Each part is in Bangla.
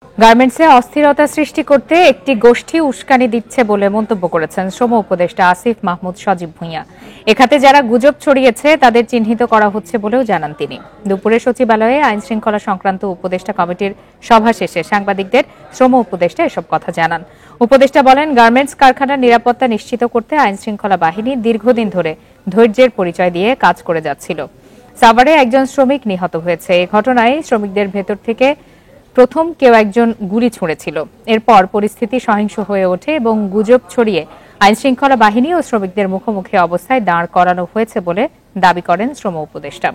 গার্মেন্টসে অস্থিরতা সৃষ্টি করতে একটি গোষ্ঠী উস্কানি দিচ্ছে বলে মন্তব্য করেছেন শ্রম উপদেষ্টা আসিফ মাহমুদ সজীব ভুঁইয়া। এখাতে যারা গুজব ছড়িয়েছে তাদের চিহ্নিত করা হচ্ছে বলেও জানান তিনি। দুপুরে সচিবালয়ে আইন শৃঙ্খলা সংক্রান্ত উপদেষ্টা কমিটির সভা শেষে সাংবাদিকদের শ্রম উপদেষ্টা এসব কথা জানান। উপদেষ্টা বলেন, গার্মেন্টস কারখানার নিরাপত্তা নিশ্চিত করতে আইন শৃঙ্খলা বাহিনী দীর্ঘদিন ধরে ধৈর্যের পরিচয় দিয়ে কাজ করে যাচ্ছিল। সাভারে একজন শ্রমিক নিহত হয়েছে। এই ঘটনায় শ্রমিকদের ভেতর থেকে প্রথম কেউ একজন গুলি ছুঁড়েছিল। এরপর পরিস্থিতি সহিংস হয়ে ওঠে এবং গুজব ছড়িয়ে আইনশৃঙ্খলা বাহিনী ও শ্রমিকদের মুখোমুখি অবস্থায় দাঁড় করানো হয়েছে বলে দাবি করেন শ্রম উপদেষ্টা।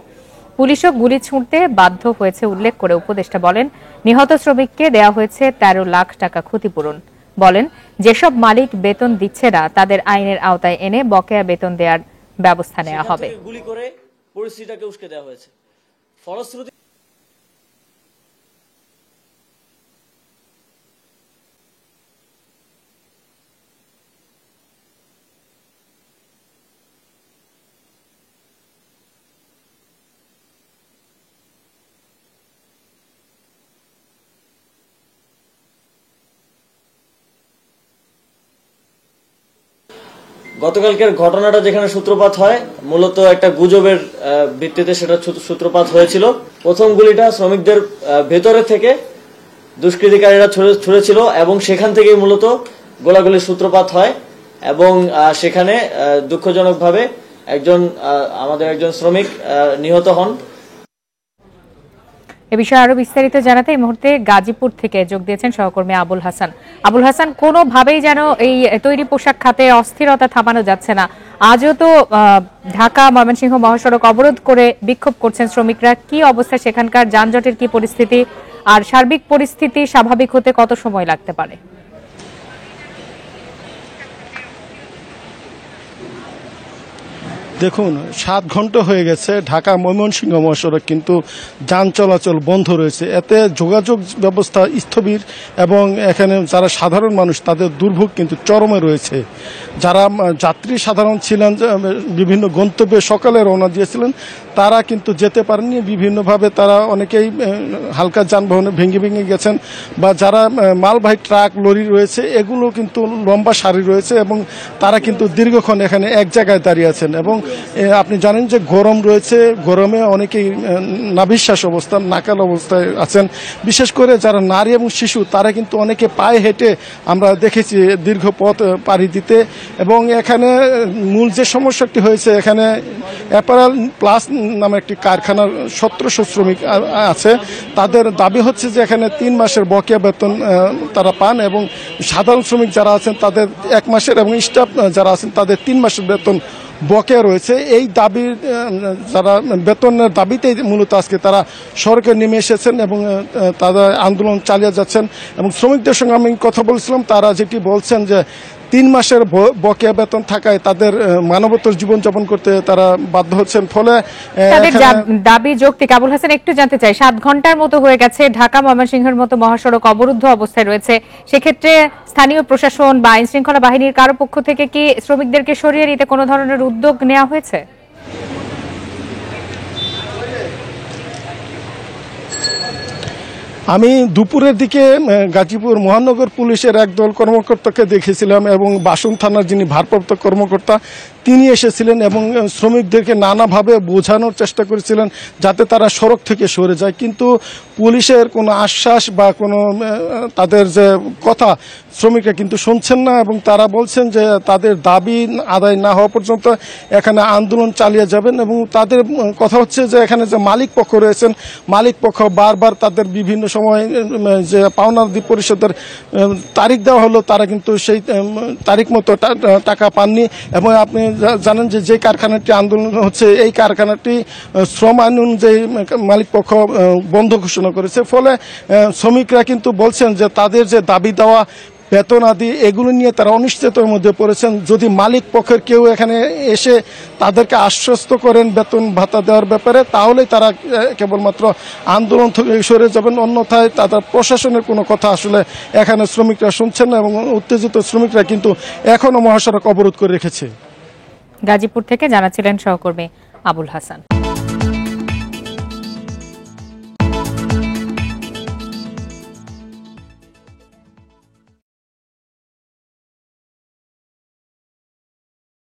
পুলিশও গুলি ছুঁড়তে বাধ্য হয়েছে উল্লেখ করে উপদেষ্টা বলেন, নিহত শ্রমিককে দেওয়া হয়েছে 13 লাখ টাকা ক্ষতিপূরণ। বলেন, যেসব মালিক বেতন দিচ্ছে না তাদের আইনের আওতায় এনে বকেয়া বেতন দেওয়ার ব্যবস্থা নেওয়া হবে। গুলি করে পরিস্থিতিটাকে উস্কে দেওয়া হয়েছে। ফলশ্রুতি গতকালকের ঘটনাটা যেখানে সূত্রপাত হয় মূলত একটা গুজবের ভিত্তিতে সেটা সূত্রপাত হয়েছিল। প্রথম গুলিটা শ্রমিকদের ভেতরে থেকে দুষ্কৃতিকারীরা ছুড়েছিল এবং সেখান থেকেই মূলত গোলাগুলির সূত্রপাত হয় এবং সেখানে দুঃখজনকভাবে আমাদের একজন শ্রমিক নিহত হন। এ বিষয়ে আরো বিস্তারিত জানাতে এই মুহূর্তে গাজীপুর থেকে যোগ দিয়েছেন সহকর্মী আবুল হাসান। আবুল হাসান, কোনোভাবেই যেন এই তৈরি পোশাক খাতে অস্থিরতা থামানো যাচ্ছে না। আজও তো ঢাকা ময়মনসিংহ মহাসড়ক অবরোধ করে বিক্ষোভ করছেন শ্রমিকরা। কি অবস্থা সেখানকার, যানজটের কি পরিস্থিতি, আর সার্বিক পরিস্থিতি স্বাভাবিক হতে কত সময় লাগতে পারে? দেখুন, 7 ঘন্টা হয়ে গেছে ঢাকা ময়মনসিংহ মহাসড়ক কিন্তু যান চলাচল বন্ধ রয়েছে। এতে যোগাযোগ ব্যবস্থা স্থবির এবং এখানে যারা সাধারণ মানুষ তাদের দুর্ভোগ কিন্তু চরমে রয়েছে। যারা যাত্রী সাধারণ ছিলেন, বিভিন্ন গন্তব্যে সকালে রওনা দিয়েছিলেন, তারা কিন্তু যেতে পারেননি। বিভিন্নভাবে তারা অনেকেই হালকা যানবাহনে ভেঙে ভেঙে গেছেন, বা যারা মালবাহী ট্রাক লরি রয়েছে এগুলো কিন্তু লম্বা সারি রয়েছে এবং তারা কিন্তু দীর্ঘক্ষণ এখানে এক জায়গায় দাঁড়িয়ে আছেন। এবং আপনি জানেন যে গরম রয়েছে, গরমে অনেকেই নাভিশ্বাস অবস্থা, নাকাল অবস্থায় আছেন। বিশেষ করে যারা নারী এবং শিশু তারা কিন্তু অনেকে পায়ে হেঁটে আমরা দেখেছি দীর্ঘ পথ পাড়ি দিতে। এবং এখানে মূল যে সমস্যাটি হয়েছে, এখানে অ্যাপারেল প্লাস নামে একটি কারখানার 1700 শ্রমিক আছে। তাদের দাবি হচ্ছে যে এখানে 3 মাসের বকেয়া বেতন তারা পান এবং সাধারণ শ্রমিক যারা আছেন তাদের 1 মাসের এবং স্টাফ যারা আছেন তাদের 3 মাসের বেতন বকেয়া রয়েছে। এই দাবির যারা বেতনের দাবিতেই মূলত আজকে তারা সড়কে নেমে এসেছেন এবং তারা আন্দোলন চালিয়ে যাচ্ছেন। এবং শ্রমিকদের সঙ্গে আমি কথা বলছিলাম, তারা যেটি বলছেন যে 3 মাসের বকেয়া বেতন থাকায় তাদের মানবতর জীবনযাপন করতে তারা বাধ্য হচ্ছেন। ফলে তাদের দাবি যৌক্তিক। আবুল হাসান, একটু জানতে চাই, 7 ঘন্টার মতো হয়ে গেছে ঢাকা ময়মনসিংহের মতো মহাসড়ক অবরুদ্ধ অবস্থায় রয়েছে। সেক্ষেত্রে স্থানীয় প্রশাসন বা আইন শৃঙ্খলা বাহিনীর কারো পক্ষ থেকে কি শ্রমিকদেরকে সরিয়ে নিতে কোনো ধরনের উদ্যোগ নেওয়া হয়েছে? আমি দুপুরের দিকে গাজীপুর মহানগর পুলিশের একদল কর্মকর্তাকে দেখেছিলাম এবং বাসন থানার যিনি ভারপ্রাপ্ত কর্মকর্তা তিনি এসেছিলেন এবং শ্রমিকদেরকে নানাভাবে বোঝানোর চেষ্টা করেছিলেন যাতে তারা সড়ক থেকে সরে যায়। কিন্তু পুলিশের কোনো আশ্বাস বা কোনো তাদের যে কথা শ্রমিকরা কিন্তু শুনছেন না এবং তারা বলছেন যে তাদের দাবি আদায় না হওয়া পর্যন্ত এখানে আন্দোলন চালিয়ে যাবেন। এবং তাদের কথা হচ্ছে যে এখানে যে মালিক পক্ষ রয়েছেন, মালিক পক্ষ বারবার তাদের বিভিন্ন সময় যে পাওনাদি পরিশোধের তারিখ দেওয়া হলো, তারা কিন্তু সেই তারিখ মতো টাকা পাননি। এবং আপনি জানেন যে যে কারখানাটি আন্দোলন হচ্ছে এই কারখানাটি শ্রম আইন অনুযায়ী মালিক পক্ষ বন্ধ ঘোষণা করেছে। ফলে শ্রমিকরা কিন্তু বলছেন যে তাদের যে দাবি দেওয়া বেতন আদি এগুলো নিয়ে তারা অনিশ্চয়তার মধ্যে পড়েছেন। যদি মালিক পক্ষের কেউ এখানে এসে তাদেরকে আশ্বস্ত করেন বেতন ভাতা দেওয়ার ব্যাপারে, তাহলেই তারা কেবলমাত্র আন্দোলন থেকে সরে যাবেন। অন্যথায় তাদের প্রশাসনের কোনো কথা আসলে এখানে শ্রমিকরা শুনছেন না এবং উত্তেজিত শ্রমিকরা কিন্তু এখনো মহাসড়ক অবরোধ করে রেখেছে। গাজীপুর থেকে জানাচ্ছিলেন সহকর্মী আবুল হাসান।